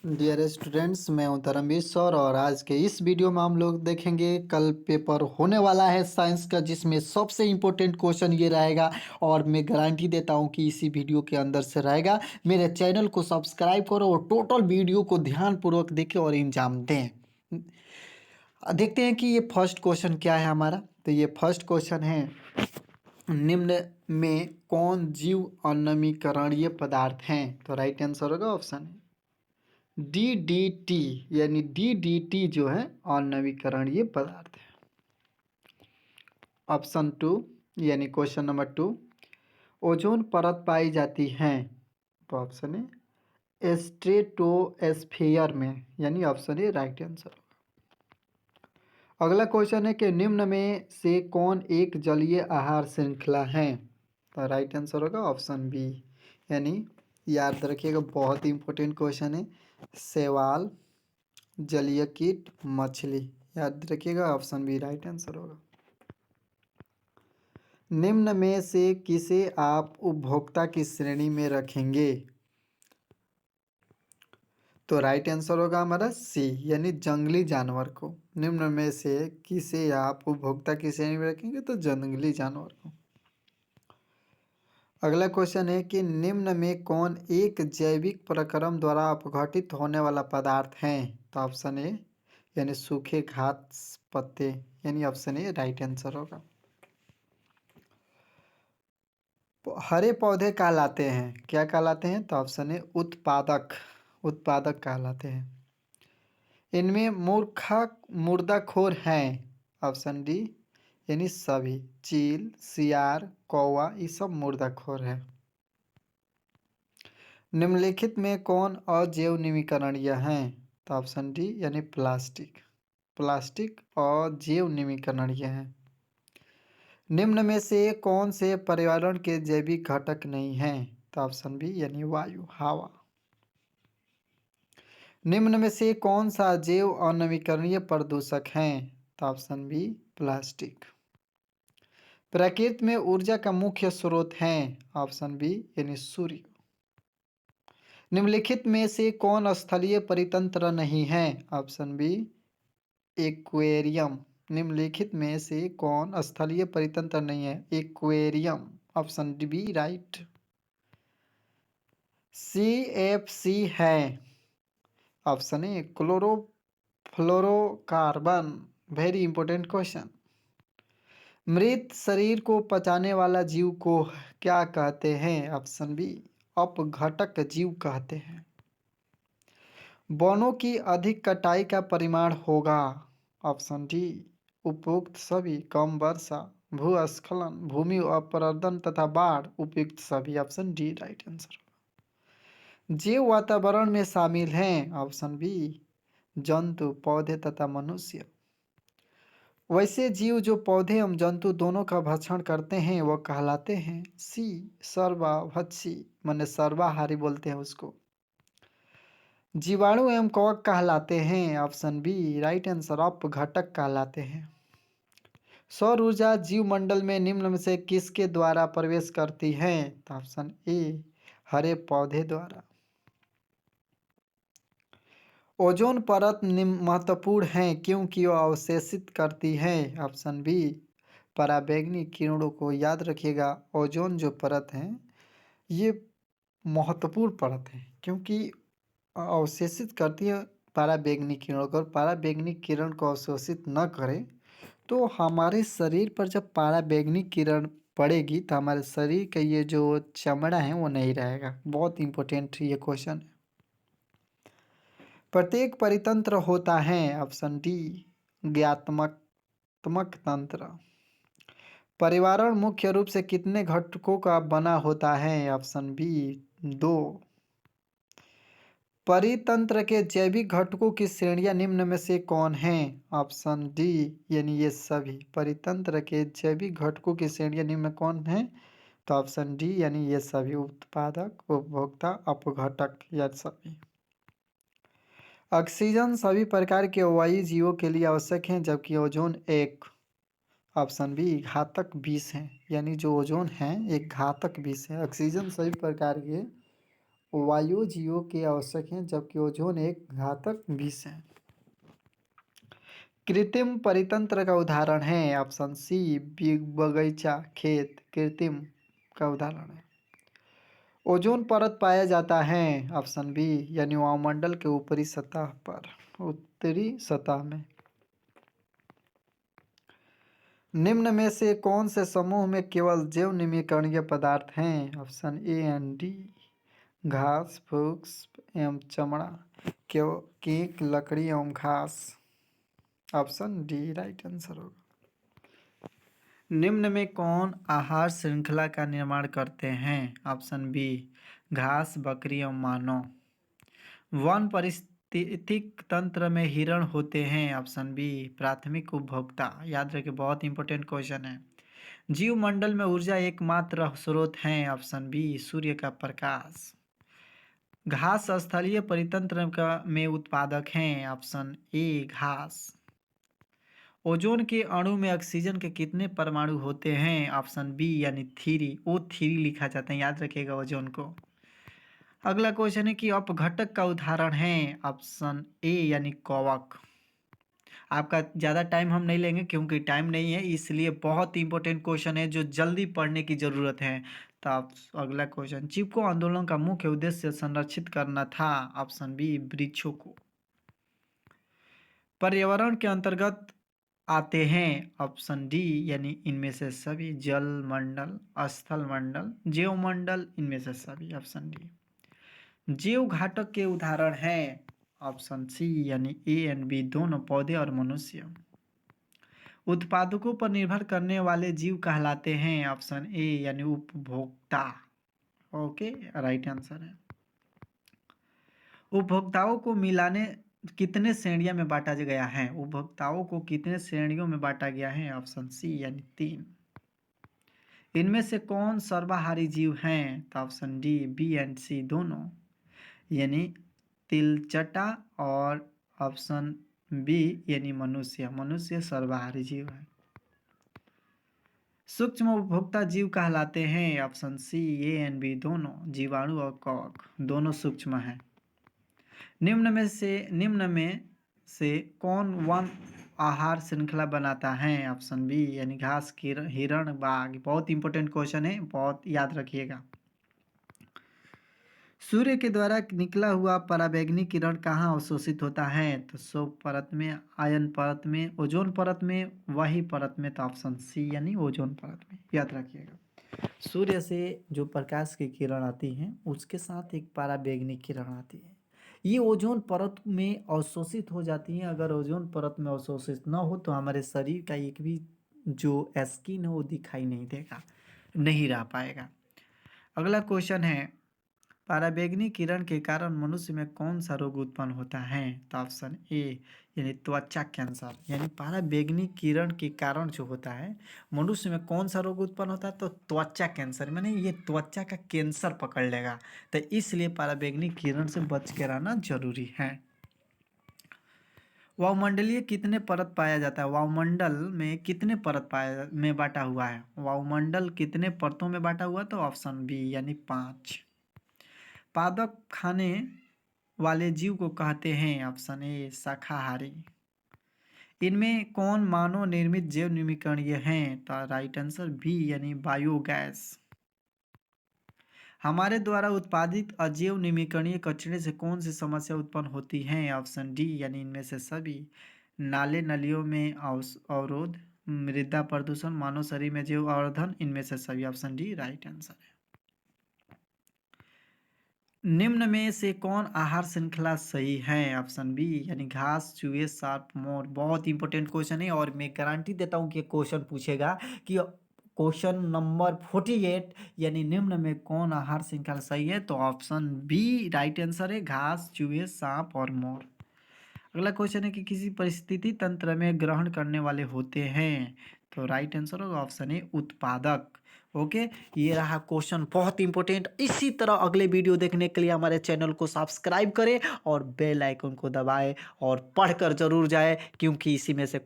Dear students, मैं हूं Dharmveer sir और आज के इस वीडियो में हम लोग देखेंगे कल पेपर होने वाला है साइंस का, जिसमें सबसे इम्पोर्टेंट क्वेश्चन ये रहेगा और मैं गारंटी देता हूं कि इसी वीडियो के अंदर से रहेगा। मेरे चैनल को सब्सक्राइब करो और टोटल वीडियो को ध्यानपूर्वक देखें और एग्जाम दें। देखते हैं कि ये फर्स्ट क्वेश्चन क्या है हमारा। तो ये फर्स्ट क्वेश्चन है, निम्न में कौन जीव अनमीकरणीय पदार्थ हैं? तो राइट आंसर होगा ऑप्शन है DDT, यानी DDT जो है अनवीकरणीय पदार्थ है। ऑप्शन टू, यानी क्वेश्चन नंबर टू, ओजोन परत पाई जाती है। तो ऑप्शन है स्ट्रेटोस्फेयर में, यानी ऑप्शन ए राइट आंसर। अगला क्वेश्चन है कि निम्न में से कौन एक जलीय आहार श्रृंखला है? तो राइट आंसर होगा ऑप्शन बी, यानी याद रखिएगा बहुत ही इंपॉर्टेंट क्वेश्चन है। शैवाल, जलीय कीट, मछली, याद रखिएगा ऑप्शन बी राइट आंसर होगा। निम्न में से किसे आप उपभोक्ता की श्रेणी में रखेंगे? तो राइट आंसर होगा हमारा सी, यानी जंगली जानवर को। निम्न में से किसे आप उपभोक्ता की श्रेणी में रखेंगे? तो जंगली जानवर को। अगला क्वेश्चन है कि निम्न में कौन एक जैविक प्रक्रम द्वारा अपघटित होने वाला पदार्थ है? तो ऑप्शन ए, यानी सूखे घास पत्ते, यानी ऑप्शन ए राइट आंसर होगा। हरे पौधे कहलाते हैं, क्या कहलाते हैं? तो ऑप्शन ए उत्पादक, उत्पादक कहलाते हैं। इनमें मूर्खा मुर्दाखोर हैं। ऑप्शन डी, यानी सभी। चील, सियार, कौवा, ये सब मुर्दाखोर है। निम्नलिखित में कौन अजैव नवीकरणीय है? तो ऑप्शन डी, यानी प्लास्टिक। प्लास्टिक अजैव नवीकरणीय है। निम्न में से कौन से पर्यावरण के जैविक घटक नहीं हैं? तो ऑप्शन बी, यानी वायु, हवा। निम्न में से कौन सा जैव अनवीकरणीय प्रदूषक है? तो ऑप्शन बी, प्लास्टिक। प्रकृति में ऊर्जा का मुख्य स्रोत है? ऑप्शन बी, यानी सूर्य। निम्नलिखित में से कौन स्थलीय परितंत्र नहीं है? Option B, aquarium. निम्नलिखित में से कौन स्थलीय परितंत्र नहीं है? Aquarium, option B right. CFC है, option A chlorofluorocarbon. Very important question. मृत शरीर को पचाने वाला जीव को क्या कहते हैं? ऑप्शन बी, अपघटक जीव कहते हैं। वनों की अधिक कटाई का परिमाण होगा? ऑप्शन डी, उपयुक्त सभी। कम वर्षा, भूस्खलन, भूमि अपरदन तथा बाढ़, उपयुक्त सभी, ऑप्शन डी राइट आंसर। जीव वातावरण में शामिल हैं? ऑप्शन बी, जंतु, पौधे तथा मनुष्य। वैसे जीव जो पौधे एवं जंतु दोनों का भक्षण करते हैं वह कहलाते हैं सी, सर्वभक्षी, माने सर्वाहारी बोलते हैं उसको। जीवाणु एवं कवक कहलाते हैं? ऑप्शन बी राइट आंसर, अपघटक कहलाते हैं। सौर ऊर्जा जीव मंडल में निम्न में से किसके द्वारा प्रवेश करती है? तो ऑप्शन ए, हरे पौधे द्वारा। ओजोन परत महत्वपूर्ण है क्योंकि वह अवशेषित करती है? ऑप्शन बी, पराबैंगनी किरणों को। याद रखिएगा ओजोन जो परत है ये महत्वपूर्ण परत है क्योंकि अवशोषित करती है पराबैंगनी किरणों को। और पराबैंगनी किरण को अवशोषित न करे तो हमारे शरीर पर जब पराबैंगनी किरण पड़ेगी तो हमारे शरीर का ये जो चमड़ा है वो नहीं रहेगा। बहुत इंपॉर्टेंट ये क्वेश्चन है। प्रत्येक परितंत्र होता है? ऑप्शन डी, ज्ञात्मक तंत्र। परिवारण मुख्य रूप से कितने घटकों का बना होता है? ऑप्शन बी, दो। परितंत्र के जैविक घटकों की श्रेणियां निम्न में से कौन हैं? ऑप्शन डी, यानी ये सभी। परितंत्र के जैविक घटकों की श्रेणियां निम्न में कौन हैं? तो ऑप्शन डी, यानी ये सभी। उत्पादक, उपभोक्ता, अपघटक, या सभी। ऑक्सीजन सभी प्रकार के वायु जीवों के लिए आवश्यक है जबकि ओजोन एक, ऑप्शन बी, घातक विष है। यानी जो ओजोन है एक घातक विष है। ऑक्सीजन सभी प्रकार के वायु जीवों के आवश्यक हैं जबकि ओजोन एक घातक विष है। कृत्रिम परितंत्र का उदाहरण है ऑप्शन सी बगीचा खेत कृत्रिम का उदाहरण है। ओजोन परत पाया जाता है ऑप्शन बी यानी वायुमंडल के ऊपरी सतह पर उत्तरी सतह में। निम्न में से कौन से समूह में केवल जैव निम्नीकरणीय पदार्थ हैं ऑप्शन ए एंड डी घास फूस एवं चमड़ा केक लकड़ी एवं घास ऑप्शन डी राइट आंसर होगा। निम्न में कौन आहार श्रृंखला का निर्माण करते हैं ऑप्शन बी घास बकरी एवं मानव। वन पारिस्थितिक तंत्र में हिरण होते हैं ऑप्शन बी प्राथमिक उपभोक्ता। याद रखिए बहुत इंपॉर्टेंट क्वेश्चन है। जीव मंडल में ऊर्जा एकमात्र स्रोत है ऑप्शन बी सूर्य का प्रकाश। घास स्थलीय परितंत्र का में उत्पादक हैं ऑप्शन ए घास। ओजोन के अणु में ऑक्सीजन के कितने परमाणु होते हैं ऑप्शन बी यानी 3 O3 लिखा जाता है। याद रखिएगा ओजोन को। अगला क्वेश्चन है कि अपघटक का उदाहरण है ऑप्शन ए यानी कवक। आपका ज़्यादा टाइम हम नहीं लेंगे क्योंकि टाइम नहीं है, इसलिए बहुत इंपॉर्टेंट क्वेश्चन है जो जल्दी पढ़ने की ज़रूरत है। तो आप अगला क्वेश्चन चिपको आंदोलन का मुख्य उद्देश्य संरक्षित करना था ऑप्शन बी वृक्षों को। पर्यावरण के अंतर्गत आते हैं ऑप्शन डी यानी इनमें से सभी जल मंडल स्थल मंडल जैव मंडल इनमें से सभी ऑप्शन डी। जैव घटक के उदाहरण हैं ऑप्शन सी यानी ए एंड बी दोनों पौधे और मनुष्य। उत्पादकों पर निर्भर करने वाले जीव कहलाते हैं ऑप्शन ए यानी उपभोक्ता। ओके राइट आंसर है। उपभोक्ताओं को मिलाने कितने श्रेणियों में बांटा गया है उपभोक्ताओं को कितने श्रेणियों में बांटा गया है ऑप्शन सी यानी 3। इनमें से कौन सर्वाहारी जीव हैं तो ऑप्शन डी बी एंड सी दोनों यानी तिलचटा और ऑप्शन बी यानी मनुष्य सर्वाहारी जीव है। सूक्ष्म उपभोक्ता जीव कहलाते हैं option C A and B दोनों जीवाणु और कवक दोनों सूक्ष्म हैं। निम्न में से कौन वन आहार श्रृंखला बनाता है ऑप्शन बी यानी घास हिरण बाघ। बहुत इंपॉर्टेंट क्वेश्चन है, बहुत याद रखिएगा। सूर्य के द्वारा निकला हुआ पराबैंगनी किरण कहाँ अवशोषित होता है तो शोक परत में आयन परत में ओजोन परत में वही परत में तो ऑप्शन सी यानी ओजोन परत में। याद रखिएगा सूर्य से जो प्रकाश की किरण आती है उसके साथ एक पराबैंगनी किरण आती है, ये ओजोन परत में अवशोषित हो जाती है। अगर ओजोन परत में अवशोषित न हो तो हमारे शरीर का एक भी जो स्किन है वो दिखाई नहीं देगा, नहीं रह पाएगा। अगला क्वेश्चन है पराबैंगनी किरण के कारण मनुष्य में कौन सा रोग उत्पन्न होता है तो ऑप्शन ए यानी त्वचा कैंसर। यानी पराबैंगनी किरण के कारण जो होता है मनुष्य में कौन सा रोग उत्पन्न होता है तो त्वचा कैंसर, माने ये त्वचा का कैंसर पकड़ लेगा। तो इसलिए पराबैंगनी किरण से बच के रहना जरूरी है। वायुमंडलीय कितने परत पाया जाता है वायुमंडल में कितने परत पाया में बांटा हुआ है वायुमंडल कितने परतों में बांटा हुआ तो ऑप्शन बी यानी 5। पादप खाने वाले जीव को कहते हैं ऑप्शन ए शाकाहारी। इनमें कौन मानव निर्मित जैव निम्नीकरणीय हैं तो राइट आंसर बी यानी बायोगैस। हमारे द्वारा उत्पादित अजैव निम्नीकरणीय कचरे से कौन सी समस्या उत्पन्न होती है ऑप्शन डी यानी इनमें से सभी नाले नलियों में अवरोध मृदा प्रदूषण मानव शरीर में जैव अवरोधन इनमें से सभी ऑप्शन डी राइट आंसर है। निम्न में से कौन आहार श्रृंखला सही है ऑप्शन बी यानी घास चूहे सांप मोर। बहुत इंपॉर्टेंट क्वेश्चन है और मैं गारंटी देता हूं कि क्वेश्चन पूछेगा कि क्वेश्चन नंबर 48 यानी निम्न में कौन आहार श्रृंखला सही है तो ऑप्शन बी राइट आंसर है घास चूहे सांप और मोर। अगला क्वेश्चन है कि किसी परिस्थिति तंत्र में ग्रहण करने वाले होते हैं तो राइट आंसर होगा ऑप्शन ए उत्पादक। ओके ये रहा क्वेश्चन बहुत इंपॉर्टेंट। इसी तरह अगले वीडियो देखने के लिए हमारे चैनल को सब्सक्राइब करें और बेल आइकन को दबाएं और पढ़कर जरूर जाए क्योंकि इसी में से